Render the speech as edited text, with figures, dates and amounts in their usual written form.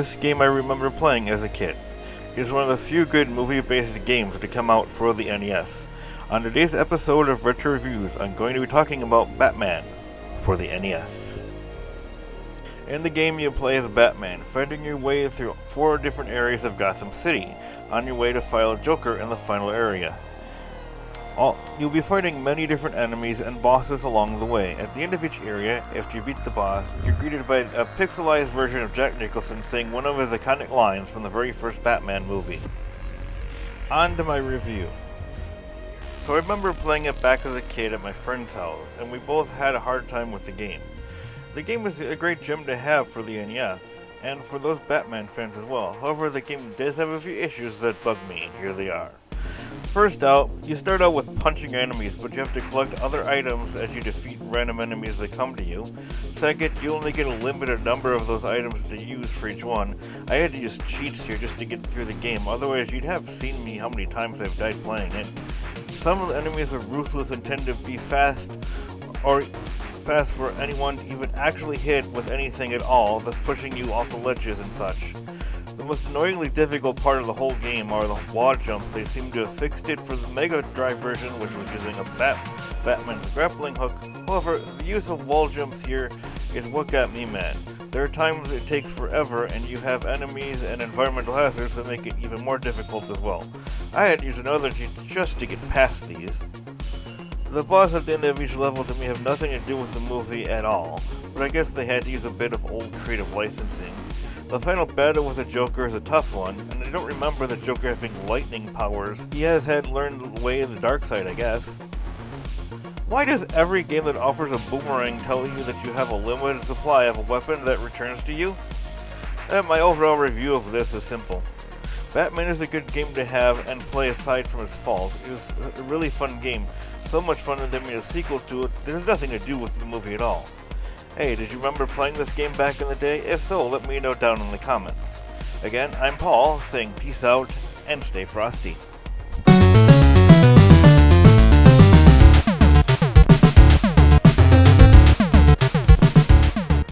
This game I remember playing as a kid. It is one of the few good movie-based games to come out for the NES. On today's episode of Retro Reviews, I'm going to be talking about Batman for the NES. In the game, you play as Batman, fighting your way through 4 different areas of Gotham City, on your way to fight Joker in the final area. You'll be fighting many different enemies and bosses along the way. At the end of each area, after you beat the boss, you're greeted by a pixelized version of Jack Nicholson saying one of his iconic lines from the very first Batman movie. On to my review. So I remember playing it back as a kid at my friend's house, and we both had a hard time with the game. The game was a great gem to have for the NES, and for those Batman fans as well. However, the game does have a few issues that bug me, and here they are. First out, you start out with punching enemies, but you have to collect other items as you defeat random enemies that come to you. Second, you only get a limited number of those items to use for each one. I had to use cheats here just to get through the game, otherwise you'd have seen me how many times I've died playing it. Some of the enemies are ruthless and tend to be fast for anyone to even actually hit with anything at all, thus pushing you off the ledges and such. The most annoyingly difficult part of the whole game are the wall jumps. They seem to have fixed it for the Mega Drive version, which was using a Batman's grappling hook. However, the use of wall jumps here is what got me mad. There are times it takes forever, and you have enemies and environmental hazards that make it even more difficult as well. I had to use another cheat just to get past these. The boss at the end of each level to me have nothing to do with the movie at all, but I guess they had to use a bit of old creative licensing. The final battle with the Joker is a tough one, and I don't remember the Joker having lightning powers. He has learned the way of the dark side, I guess. Why does every game that offers a boomerang tell you that you have a limited supply of a weapon that returns to you? My overall review of this is simple. Batman is a good game to have and play aside from its faults. It was a really fun game, so much fun that they made a sequel to it that has nothing to do with the movie at all. Hey, did you remember playing this game back in the day? If so, let me know down in the comments. Again, I'm Paul, saying peace out and stay frosty.